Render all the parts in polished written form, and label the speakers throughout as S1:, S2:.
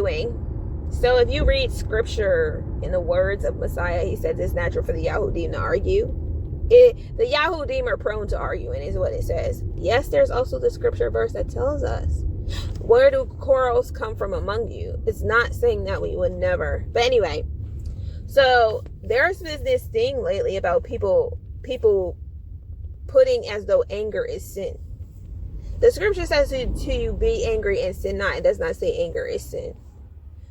S1: arguing. So if you read scripture in the words of Messiah, he says it's natural for the Yahudim to argue. The Yahudim are prone to arguing, is what it says. Yes, there's also the scripture verse that tells us, where do quarrels come from among you? It's not saying that we would never. But anyway, so there's been this thing lately about people putting as though anger is sin. The scripture says to you, be angry and sin not. It does not say anger is sin.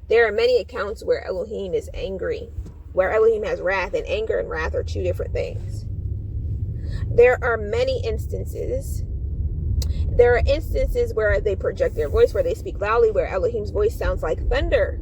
S1: There are many accounts where Elohim is angry, where Elohim has wrath, and anger and wrath are two different things. There are many instances. There are instances where they project their voice, where they speak loudly, where Elohim's voice sounds like thunder.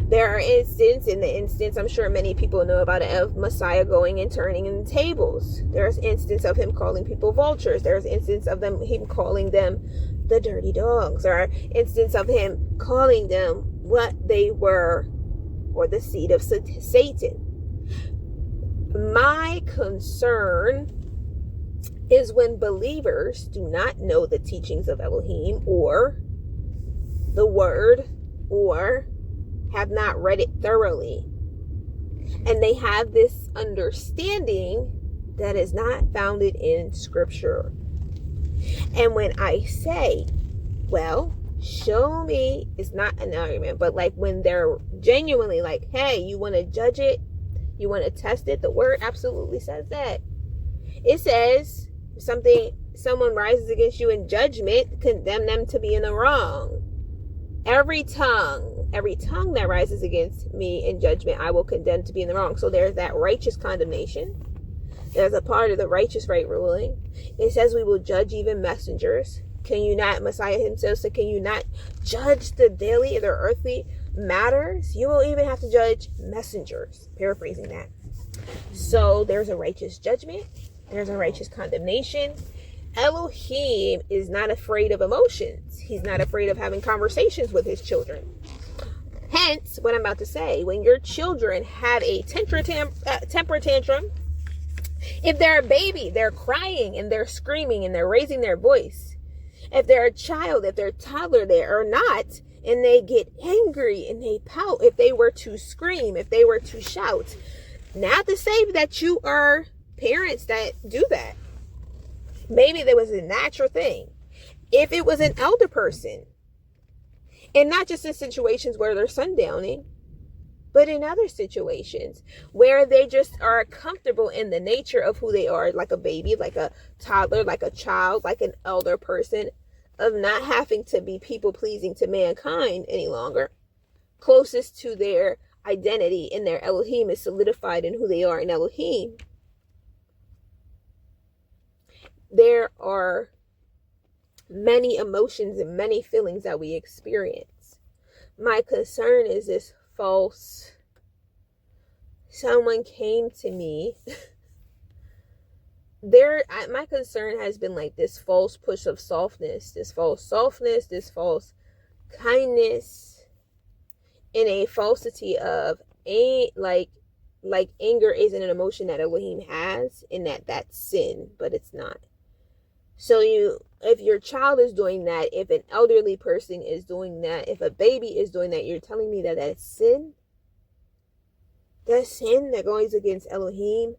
S1: There are instances, I'm sure many people know about it, of Messiah going and turning in the tables. There's instance of him calling people vultures. There's instance of him calling them the dirty dogs. There are instance of him calling them what they were, or the seed of Satan. My concern is when believers do not know the teachings of Elohim or the word, or have not read it thoroughly, and they have this understanding that is not founded in scripture. And when I say, well, show me, it's not an argument, but like when they're genuinely like, hey, you want to judge it, you want to test it, the word absolutely says that. It says someone rises against you in judgment, condemn them to be in the wrong. Every tongue that rises against me in judgment, I will condemn to be in the wrong. So there's that righteous condemnation. There's a part of the righteous right ruling. It says we will judge even messengers. Can you not, Messiah himself said, can you not judge the daily or the earthly matters? You will even have to judge messengers. Paraphrasing that. So there's a righteous judgment. There's a righteous condemnation. Elohim is not afraid of emotions. He's not afraid of having conversations with his children. Hence, what I'm about to say, when your children have a temper tantrum, if they're a baby, they're crying and they're screaming and they're raising their voice. If they're a child, if they're a toddler, they are not, and they get angry and they pout, if they were to scream, if they were to shout, not to say that you are parents that do that. Maybe there was a natural thing. If it was an elder person, and not just in situations where they're sundowning, but in other situations where they just are comfortable in the nature of who they are, like a baby, like a toddler, like a child, like an elder person, of not having to be people pleasing to mankind any longer. Closest to their identity in their Elohim is solidified in who they are in Elohim. There are many emotions and many feelings that we experience. My concern is this false. Someone came to me. My concern has been like this false push of softness, this false kindness, and a falsity of like anger isn't an emotion that Elohim has, and that's sin, but it's not. So if your child is doing that, if an elderly person is doing that, if a baby is doing that, you're telling me that that's sin? That's sin that goes against Elohim?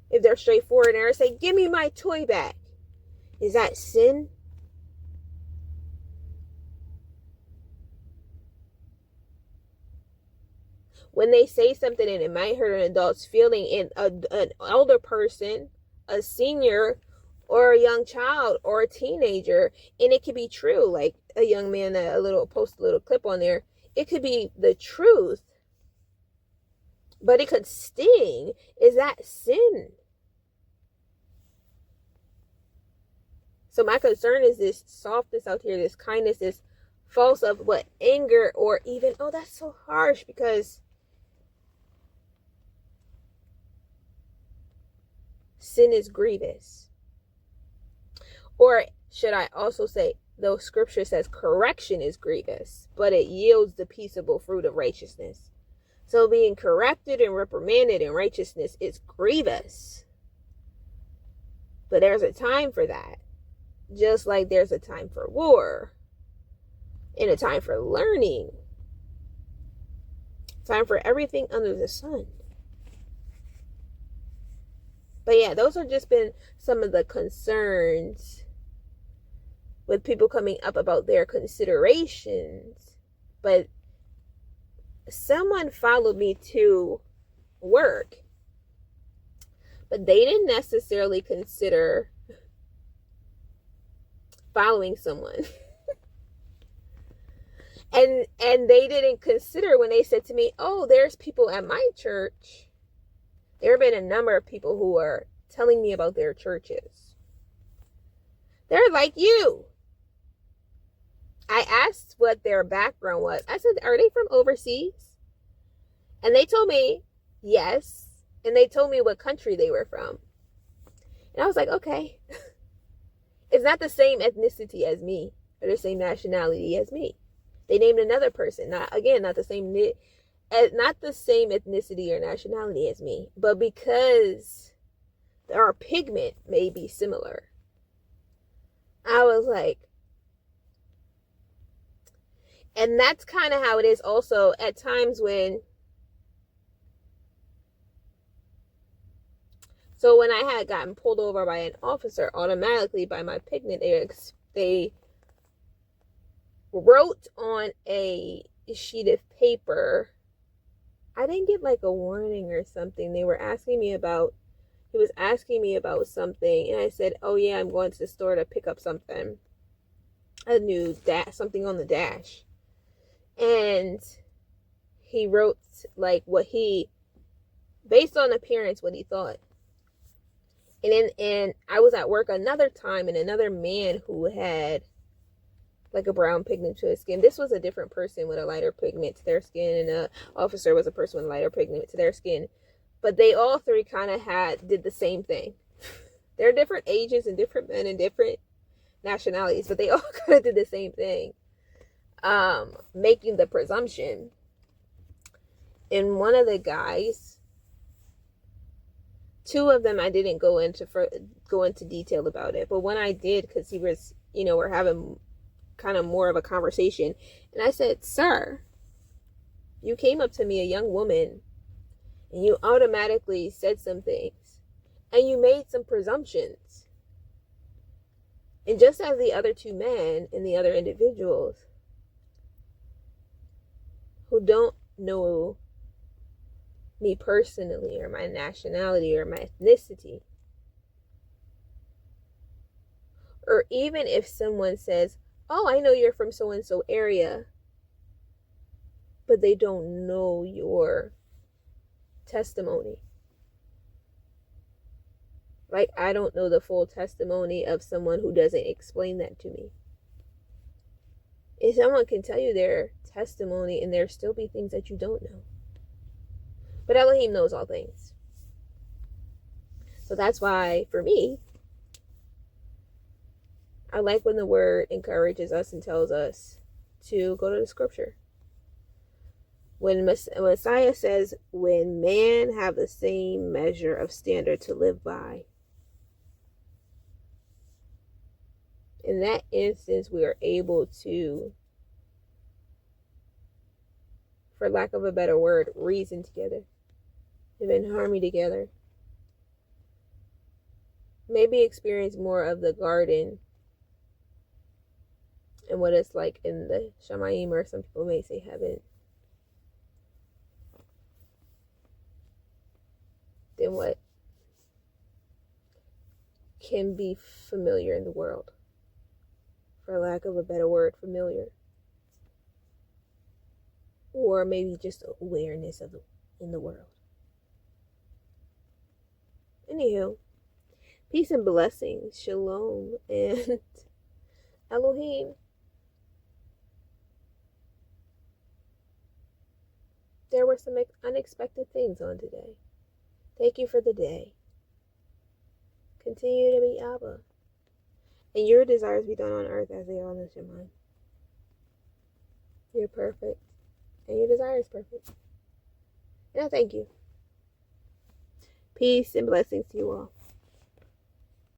S1: If they're straightforward and they say, give me my toy back, is that sin? When they say something and it might hurt an adult's feeling, and an elder person, a senior, or a young child, or a teenager, and it could be true, like a young man that post a little clip on there, it could be the truth, but it could sting. Is that sin? So my concern is this softness out here, this kindness, this false of what, anger, or even, oh, that's so harsh, because sin is grievous. Or should I also say, though scripture says correction is grievous, but it yields the peaceable fruit of righteousness. So being corrected and reprimanded in righteousness is grievous. But there's a time for that. Just like there's a time for war and a time for learning. Time for everything under the sun. But yeah, those have just been some of the concerns with people coming up about their considerations. But someone followed me to work, but they didn't necessarily consider following someone. and they didn't consider when they said to me, oh, there's people at my church. There have been a number of people who are telling me about their churches. They're like you. I asked what their background was. I said, are they from overseas? And they told me, yes. And they told me what country they were from. And I was like, okay. It's not the same ethnicity as me, or the same nationality as me. They named another person. Not the same ethnicity or nationality as me. But because our pigment may be similar, I was like, and that's kind of how it is also at times when, so when I had gotten pulled over by an officer, automatically by my pigment, they wrote on a sheet of paper. I didn't get like a warning or something. He was asking me about something, and I said, oh yeah, I'm going to the store to pick up something. Something on the dash. And he wrote like based on appearance, what he thought. And I was at work another time, and another man who had like a brown pigment to his skin. This was a different person with a lighter pigment to their skin, and the officer was a person with a lighter pigment to their skin. But they all three kind of did the same thing. They're different ages and different men and different nationalities, but they all kind of did the same thing. Making the presumption. And one of the guys, two of them I didn't go into detail about it, but one I did, because he was, we're having kind of more of a conversation, and I said, sir, you came up to me, a young woman, and you automatically said some things, and you made some presumptions, and just as the other two men and the other individuals who don't know me personally, or my nationality, or my ethnicity, or even if someone says, oh, I know you're from so-and-so area, but they don't know your testimony. Like, I don't know the full testimony of someone who doesn't explain that to me. If someone can tell you their testimony and there still be things that you don't know. But Elohim knows all things. So that's why, for me, I like when the word encourages us and tells us to go to the scripture. When Messiah says, when man have the same measure of standard to live by, in that instance, we are able to, for lack of a better word, reason together, live in harmony together. Maybe experience more of the garden and what it's like in the Shamayim, or some people may say heaven, than what can be familiar in the world. For lack of a better word, familiar. Or maybe just awareness of in the world. Anywho, peace and blessings, Shalom, and Elohim. There were some unexpected things on today. Thank you for the day. Continue to be Abba. And your desires be done on earth as they are on the Shemai. You're perfect. And your desire is perfect. And I thank you. Peace and blessings to you all.